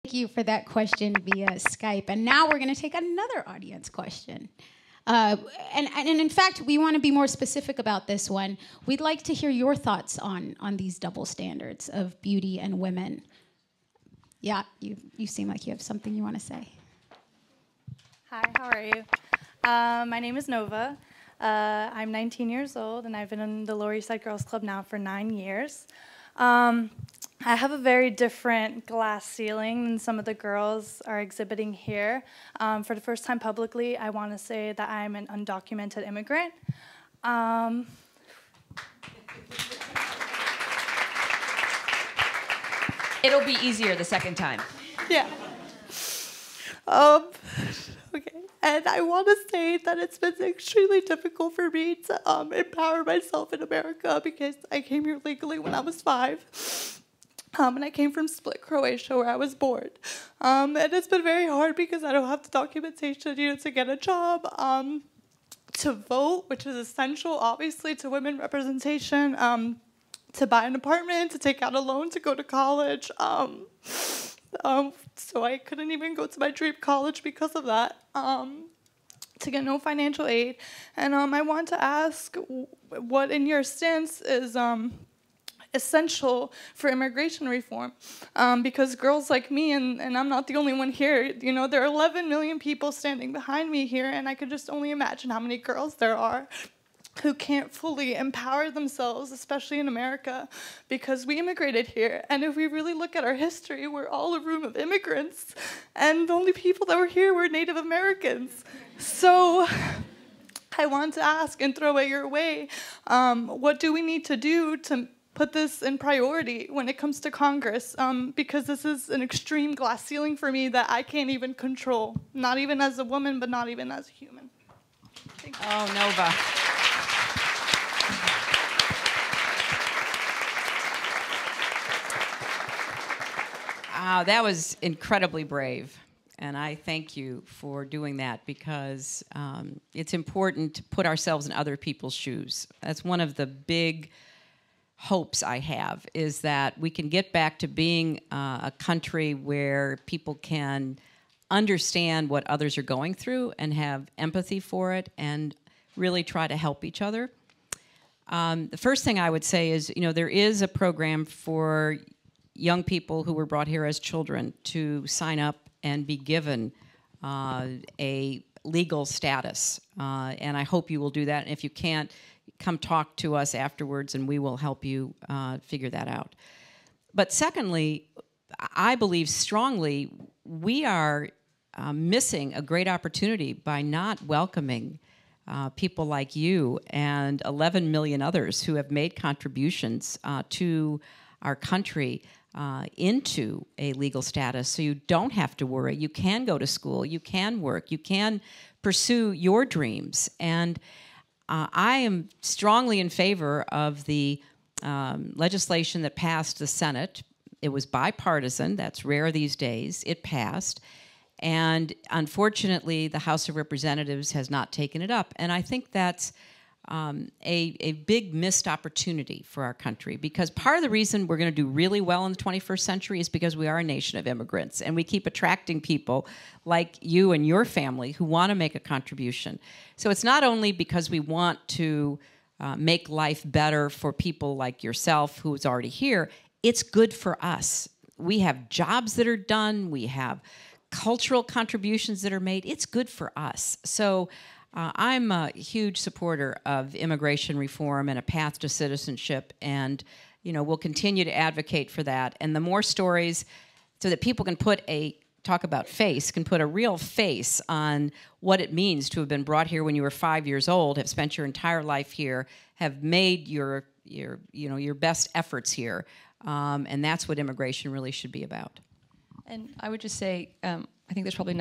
Thank you for that question via Skype. And now we're going to take another audience question. And in fact, we want to be more specific about this one. We'd like to hear your thoughts on these double standards of beauty and women. Yeah, you seem like you have something you want to say. Hi, how are you? My name is Nova. I'm 19 years old, and I've been in the Lower East Side Girls Club now for 9 years. I have a very different glass ceiling than some of the girls are exhibiting here. For the first time publicly, I want to say that I'm an undocumented immigrant. It'll be easier the second time. Yeah. Okay. And I want to say that it's been extremely difficult for me to empower myself in America because I came here legally when I was 5. And I came from Split, Croatia, where I was born. And it's been very hard because I don't have the documentation needed to get a job, to vote, which is essential, obviously, to women representation, to buy an apartment, to take out a loan to go to college. So I couldn't even go to my dream college because of that, to get no financial aid. And I want to ask what, in your stance, is essential for immigration reform, because girls like me, and I'm not the only one here, you know, there are 11 million people standing behind me here, and I could just only imagine how many girls there are who can't fully empower themselves, especially in America, because we immigrated here. And if we really look at our history, we're all a room of immigrants, and the only people that were here were Native Americans. So I want to ask and throw it your way, what do we need to do to put this in priority when it comes to Congress, because this is an extreme glass ceiling for me that I can't even control, not even as a woman, but not even as a human. Thank you. Oh, Nova. That was incredibly brave, and I thank you for doing that, because it's important to put ourselves in other people's shoes. That's one of the big hopes I have, is that we can get back to being a country where people can understand what others are going through and have empathy for it and really try to help each other. The first thing I would say is, you know, there is a program for young people who were brought here as children to sign up and be given a legal status, and I hope you will do that. And if you can't, come talk to us afterwards and we will help you figure that out. But secondly, I believe strongly we are missing a great opportunity by not welcoming people like you and 11 million others who have made contributions to our country into a legal status, so you don't have to worry. You can go to school, you can work, you can pursue your dreams. And I am strongly in favor of the legislation that passed the Senate. It was bipartisan. That's rare these days. It passed. And unfortunately, the House of Representatives has not taken it up. And I think that's a big missed opportunity for our country, because part of the reason we're going to do really well in the 21st century is because we are a nation of immigrants, and we keep attracting people like you and your family who want to make a contribution. So it's not only because we want to make life better for people like yourself who's already here, it's good for us. We have jobs that are done, we have cultural contributions that are made. It's good for us. So I'm a huge supporter of immigration reform and a path to citizenship, and we'll continue to advocate for that. And the more stories, so that people can put talk about face, can put a real face on what it means to have been brought here when you were 5 years old, have spent your entire life here, have made your best efforts here, and that's what immigration really should be about. And I would just say, I think there's probably